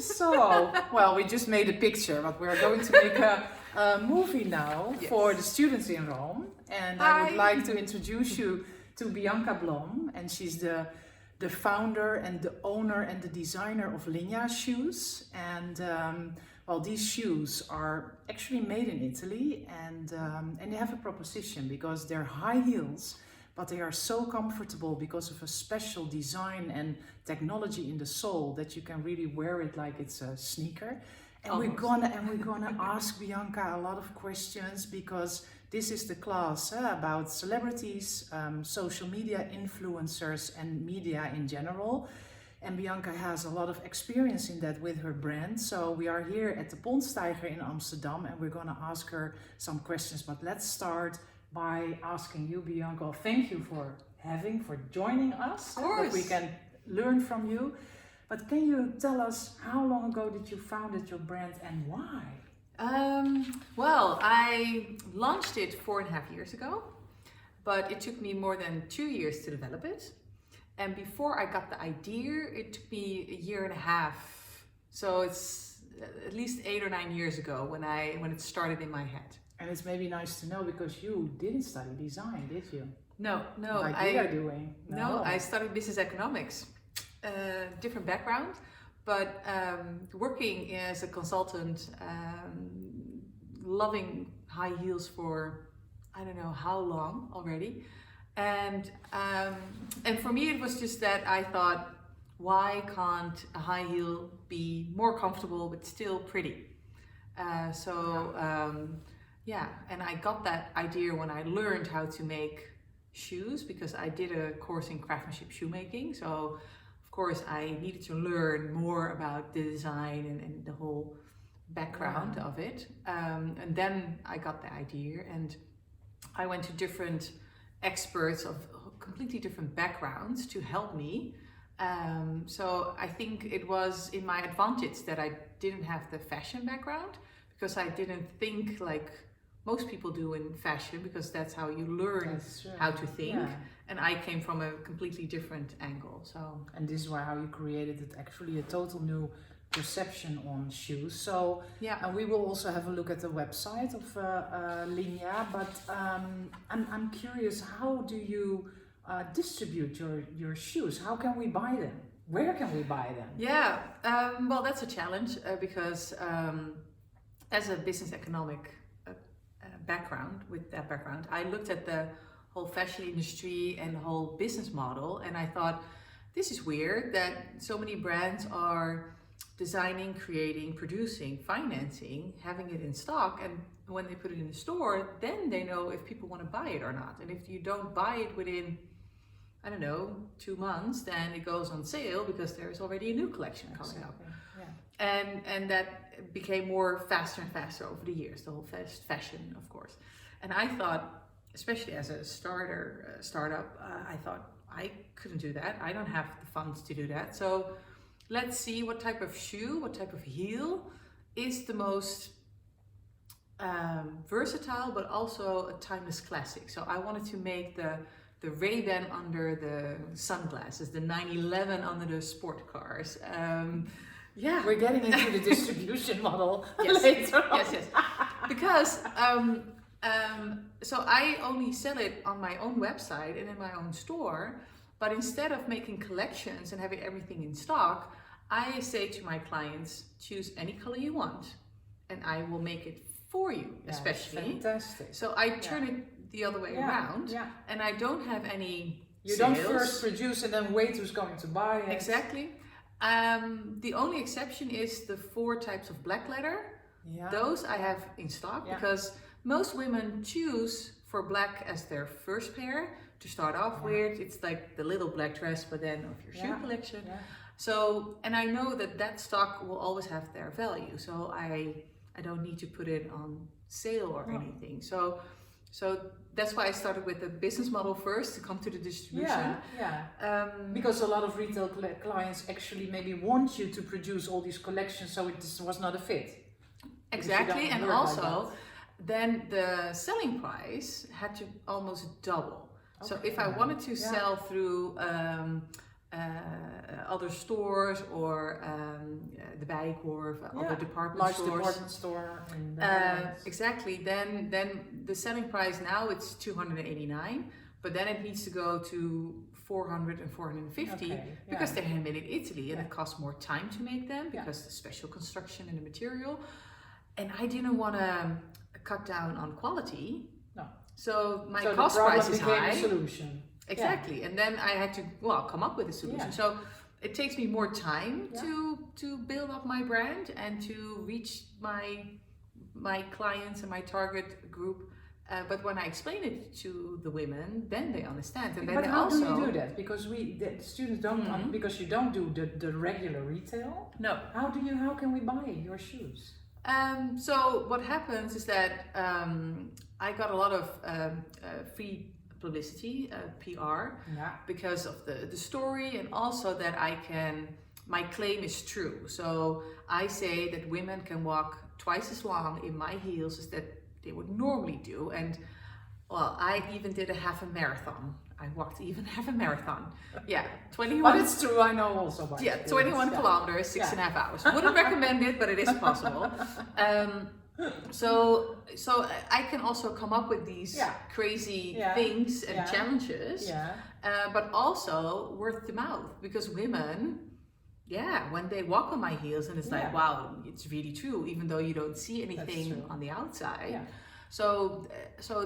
So, well, we just made a picture, but we're going to make a movie now for the students in Rome. And I would like to introduce you to Bianca Blom, and she's the founder and the owner and the designer of Linja shoes. And well, these shoes are actually made in Italy, and they have a proposition because they're high heels, but they are so comfortable because of a special design and technology in the sole that you can really wear it like it's a sneaker. And we're gonna ask Bianca a lot of questions because this is the class about celebrities, social media influencers, and media in general. And Bianca has a lot of experience in that with her brand. So we are here at the Pondsteiger in Amsterdam, and we're gonna ask her some questions. But let's start by asking you, Bianca, thank you for joining us. Of course. That we can learn from you. But can you tell us how long ago did you founded your brand and why? Well, I launched it 4.5 years ago, but it took me more than 2 years to develop it. And before I got the idea, it took me 1.5 years. So it's at least 8 or 9 years ago when it started in my head. And it's maybe nice to know because you didn't study design, did you? No. Like we are doing. No, I studied business economics. Different background, but working as a consultant, loving high heels for I don't know how long already. And for me it was just that I thought, why can't a high heel be more comfortable but still pretty? And I got that idea when I learned how to make shoes, because I did a course in craftsmanship shoemaking. So of course I needed to learn more about the design and the whole background of it. And then I got the idea, and I went to different experts of completely different backgrounds to help me. So I think it was in my advantage that I didn't have the fashion background, because I didn't think like most people do in fashion, because that's how you learn how to think. Yeah. And I came from a completely different angle. So, and this is why how you created it, actually a total new perception on shoes. So and we will also have a look at the website of Linja. But I'm curious, how do you distribute your shoes? How can we buy them? Where can we buy them? Yeah, well, that's a challenge because as a business economic background, I looked at the whole fashion industry and the whole business model, and I thought, this is weird that so many brands are designing, creating, producing, financing, having it in stock, and when they put it in the store, then they know if people want to buy it or not. And if you don't buy it within, I don't know, 2 months, then it goes on sale because there's already a new collection coming up. Yeah. And that became more faster and faster over the years, the whole fast fashion, of course. And I thought, especially as a startup, I thought I couldn't do that. I don't have the funds to do that. So let's see what type of shoe, what type of heel is the most versatile, but also a timeless classic. So I wanted to make the Ray-Ban under the sunglasses, the 911 under the sport cars. Yeah, we're getting into the distribution model later on. Yes. Because so I only sell it on my own website and in my own store. But instead of making collections and having everything in stock, I say to my clients, choose any color you want, and I will make it for you, especially. Fantastic. So I turn it the other way around, and I don't have any You sales. don't first produce and then wait who's going to buy it. Exactly. The only exception is the 4 types of black leather. Yeah. Those I have in stock because most women choose for black as their first pair to start off with. It's like the little black dress, but then of your shoe collection. Yeah. So, and I know that stock will always have their value. So I don't need to put it on sale or anything. So that's why I started with the business model first to come to the distribution. Because a lot of retail clients actually maybe want you to produce all these collections, so it was not a fit. Exactly, and also then the selling price had to almost double. Okay. So if I wanted to sell through other stores or the Bijenkorf, other department large stores. department store. In the exactly. Then the selling price now it's 289, but then it needs to go to 400 and 450 because they're handmade in Italy and it costs more time to make them because the special construction and the material. And I didn't want to cut down on quality. No. So my cost price is high. The solution. Exactly. And then I had to come up with a solution. So it takes me more time to build up my brand and to reach my clients and my target group. But when I explain it to the women, then they understand. And then but they how also do you do that? Because the students don't because you don't do the regular retail. No. How can we buy your shoes? So what happens is that I got a lot of free publicity, PR, because of the story, and also that my claim is true. So I say that women can walk twice as long in my heels as that they would normally do. And well, I even did a half a marathon. I walked even half a marathon. 21. But it's true, I know also. 21 kilometers, 6.5 hours. Wouldn't recommend it, but it is possible. So I can also come up with these crazy things and challenges, but also word of mouth, because women, when they walk on my heels and it's like, wow, it's really true, even though you don't see anything on the outside. So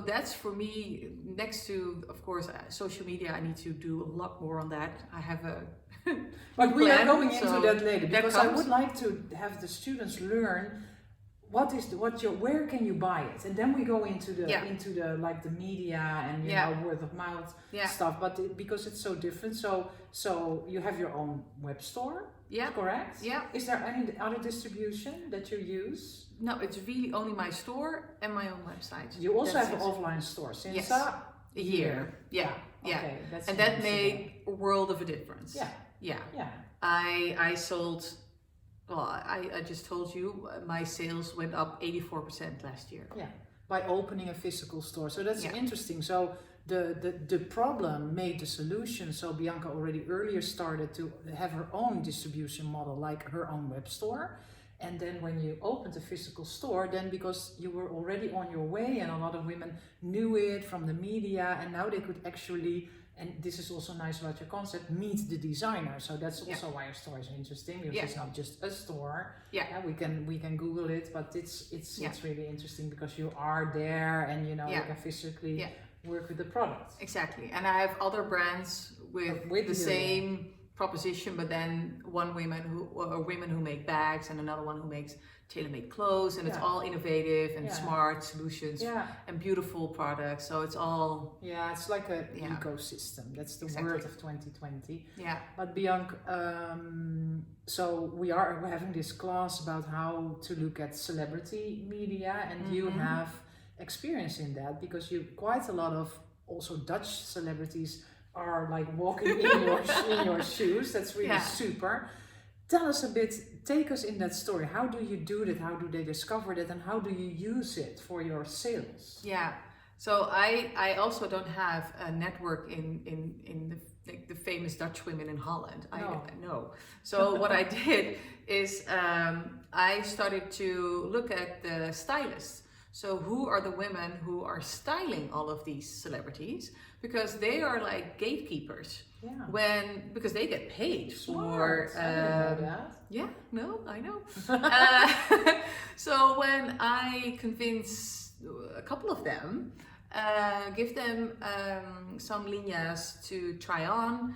that's for me, next to, of course, social media. I need to do a lot more on that. I have a but we are going into that later, because I would like to have the students learn where can you buy it, and then we go into the like the media and you know, word of mouth stuff. But because it's so different, so you have your own web store, correct? Is there any other distribution that you use? No, it's really only my store and my own website. You also have an offline store since a year. Okay, and that made a world of a difference. I sold. Well, I just told you my sales went up 84% last year. By opening a physical store. So that's interesting. So the problem made the solution. So Bianca already earlier started to have her own distribution model, like her own web store. And then when you opened a physical store, then because you were already on your way and a lot of women knew it from the media, and now they could actually, and this is also nice about your concept, meet the designer. So that's also why your store is interesting, because it's not just a store. We can Google it, but it's really interesting because you are there and you know you can physically work with the product. Exactly. And I have other brands with the same proposition, but then women who make bags and another one who makes tailor-made clothes, and it's all innovative and smart solutions and beautiful products. So it's all it's like an ecosystem. That's the word of 2020. But Bianca, so we're having this class about how to look at celebrity media, and you have experience in that because you quite a lot of also Dutch celebrities are like walking in your shoes. That's really super. Tell us a bit, take us in that story. How do you do that? How do they discover that? And how do you use it for your sales? So I also don't have a network in the famous Dutch women in Holland. I know. So what I did is I started to look at the stylists. So who are the women who are styling all of these celebrities? Because they are like gatekeepers. Because they get paid for. I know. So when I convince a couple of them, give them some Linjas to try on,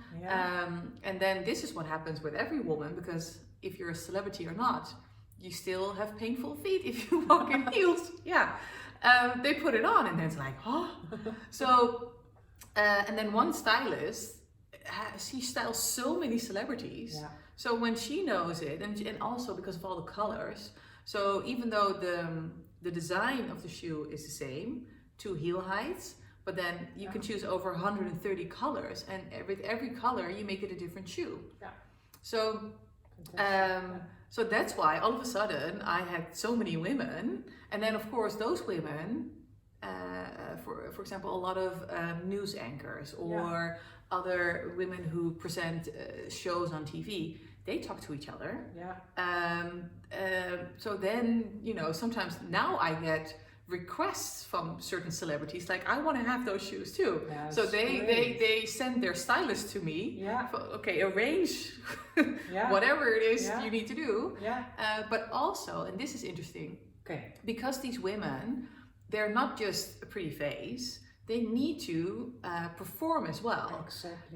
and then this is what happens with every woman, because if you're a celebrity or not, you still have painful feet if you walk in heels. They put it on and then it's like, So, and then one stylist, she styles so many celebrities. So when she knows it, and also because of all the colors, so even though the design of the shoe is the same, 2 heel heights, but then you can choose over 130 colors, and with every color you make it a different shoe. So so that's why all of a sudden I had so many women, and then of course those women for example, a lot of news anchors or other women who present shows on TV. They talk to each other. So then, you know, sometimes now I get requests from certain celebrities like, I want to have those shoes too. So they send their stylist to me. Okay, arrange whatever it is you need to do. But also, and this is interesting, because these women, they're not just a pretty face, they need to perform as well.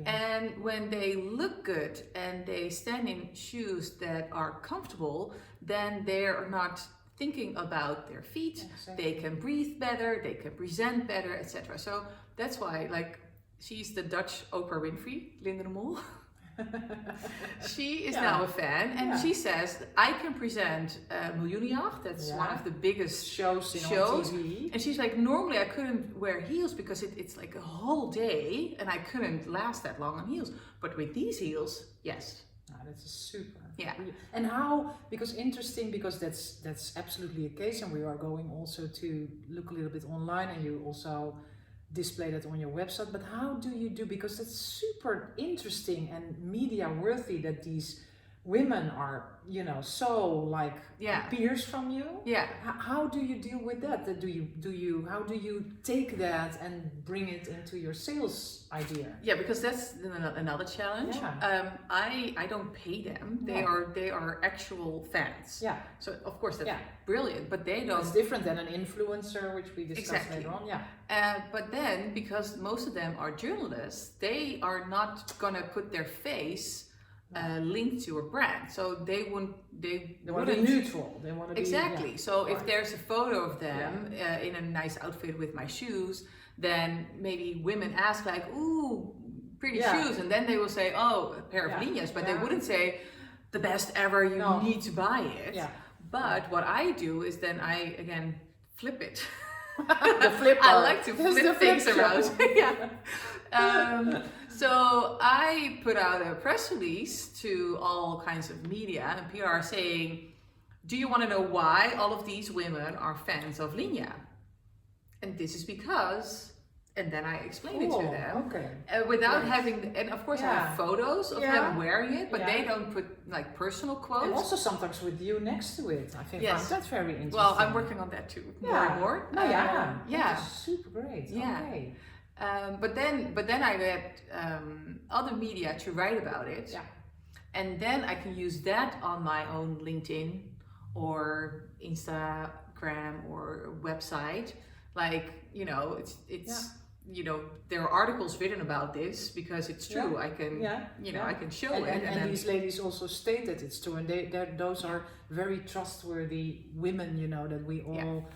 And when they look good and they stand in shoes that are comfortable, then they're not thinking about their feet. They can breathe better, they can present better, etc. So that's why, like, she's the Dutch Oprah Winfrey, Linda de Mol. She is now a fan, and she says, I can present Miljoenenjacht, that's one of the biggest shows on TV. And she's like, normally I couldn't wear heels because it's like a whole day and I couldn't last that long on heels. But with these heels, yes. That's super. And how, because interesting, because that's absolutely a case, and we are going also to look a little bit online, and you also display that on your website. But how do you do, because that's super interesting and media worthy that these women are, you know, so like peers from you. How do you deal with that? How do you take that and bring it into your sales idea? Because that's another challenge. I don't pay them. They are actual fans. So of course that's brilliant, but they don't. It's different than an influencer, which we discussed later on. But then, because most of them are journalists, they are not gonna put their face linked to a brand, so they want to be neutral. They want to be So if there's a photo of them in a nice outfit with my shoes, then maybe women ask like, "Ooh, pretty shoes," and then they will say, "Oh, a pair of Linjas," but they wouldn't say, "The best ever. You need to buy it." But what I do is then I again flip it. The flipper. I like to flip things around. So I put out a press release to all kinds of media and PR saying, do you want to know why all of these women are fans of Linja? And this is because, and then I explain it to them without having, and of course I have photos of them wearing it, but they don't put like personal quotes. And also sometimes with you next to it. I think that's very interesting. Well, I'm working on that too, more and more. That's super great. But then I get other media to write about it, and then I can use that on my own LinkedIn or Instagram or website. Like, you know, it's you know, there are articles written about this because it's true. I can I can show it. And these ladies also state that it's true, and those are very trustworthy women, you know, that we all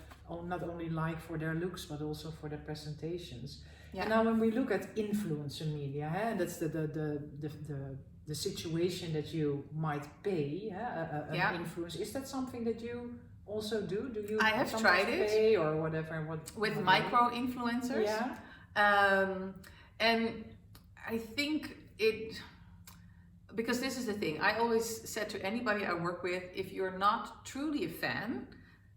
not only like for their looks but also for their presentations. And now when we look at influencer media, that's the situation that you might pay an influencer. Is that something that you also do? Do you? I have tried it, pay or whatever. With micro influencers. And I think because this is the thing, I always said to anybody I work with, if you're not truly a fan,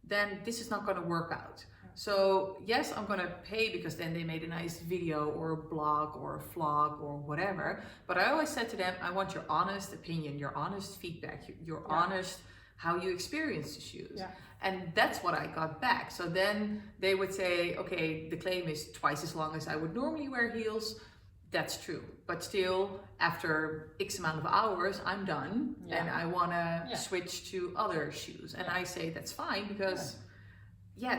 then this is not going to work out. So yes, I'm going to pay because then they made a nice video or a blog or a vlog or whatever. But I always said to them, I want your honest opinion, your honest feedback, your honest how you experience the shoes. And that's what I got back. So then they would say, okay, the claim is twice as long as I would normally wear heels. That's true. But still, after X amount of hours, I'm done and I want to switch to other shoes. And I say, that's fine because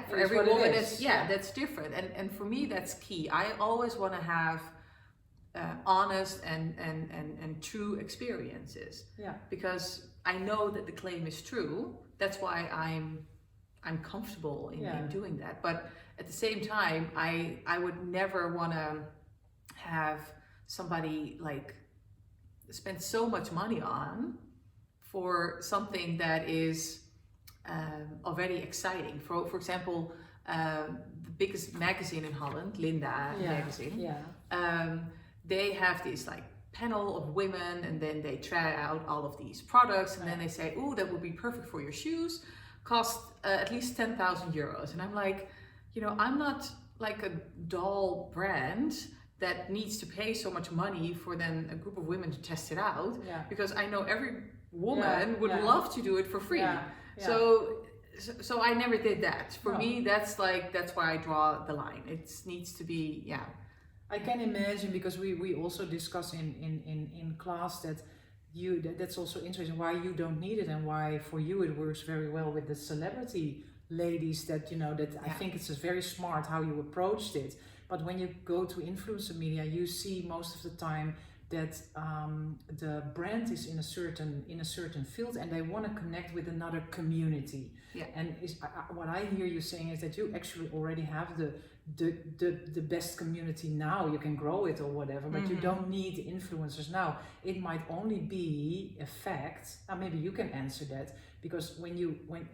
for every woman, that's different. And for me, that's key. I always want to have honest and true experiences. Because I know that the claim is true. That's why I'm comfortable in doing that. But at the same time, I would never want to have somebody like spend so much money on for something that is already exciting. For example, the biggest magazine in Holland, Linda magazine, they have this like panel of women, and then they try out all of these products, and then they say, oh, that would be perfect for your shoes, cost at least 10,000 euros. And I'm like, you know, I'm not like a doll brand that needs to pay so much money for then a group of women to test it out. Yeah. Because I know every woman would love to do it for free. Yeah. Yeah. So I never did that. For me, that's why I draw the line. It needs to be, I can imagine, because we also discuss in class that that's also interesting why you don't need it, and why for you it works very well with the celebrity ladies, that I think it's very smart how you approached it. But when you go to influencer media, you see most of the time that the brand is in a certain field, and they want to connect with another community. Yeah. And what I hear you saying is that you actually already have the best community now. You can grow it or whatever, but you don't need influencers now. It might only be a fact. Maybe you can answer that, because when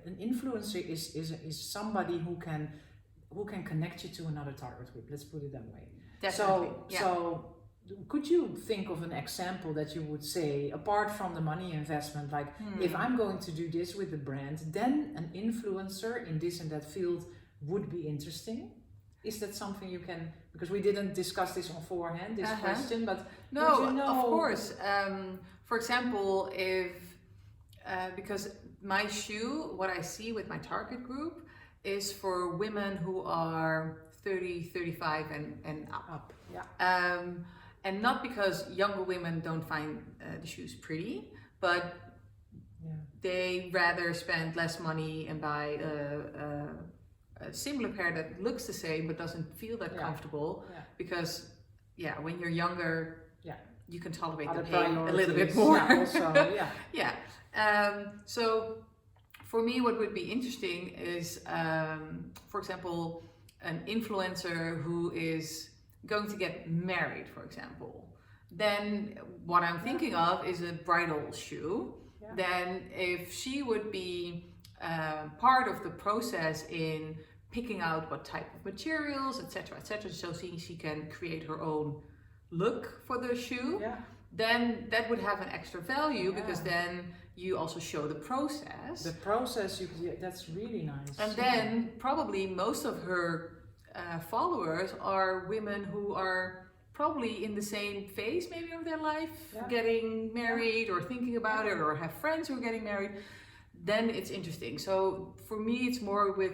an influencer is somebody who can connect you to another target group. Let's put it that way. Definitely. So could you think of an example that you would say, apart from the money investment, like if I'm going to do this with the brand, then an influencer in this and that field would be interesting? Is that something you can, because we didn't discuss this on forehand, this question, but no, of course. For example, because my shoe, what I see with my target group is for women who are 30, 35 and up. Yeah. And not because younger women don't find the shoes pretty, but they rather spend less money and buy a similar pair that looks the same but doesn't feel that comfortable. Yeah. Because when you're younger, you can tolerate the pain a little bit more. So for me, what would be interesting is, for example, an influencer who is going to get married, for example. Then what I'm thinking of is a bridal shoe. Yeah. Then if she would be part of the process in picking out what type of materials, etc., so she can create her own look for the shoe, then that would have an extra value, because then you also show the process. The process, that's really nice. And then probably most of her followers are women who are probably in the same phase maybe of their life, getting married or thinking about it, or have friends who are getting married. Then it's interesting. So for me, it's more with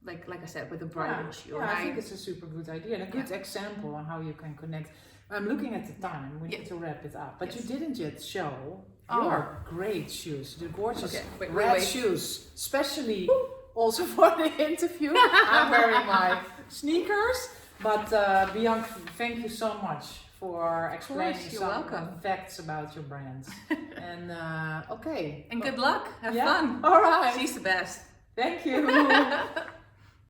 like I said, with the bridal shoe. Yeah, I think it's a super good idea and a good example on how you can connect. I'm looking at the time. We need to wrap it up. But you didn't yet show your great shoes, the gorgeous red shoes, especially also for the interview. I'm wearing my sneakers. But Bianca, thank you so much for explaining some facts about your brands. And and good luck. Have fun. All right. She's the best. Thank you.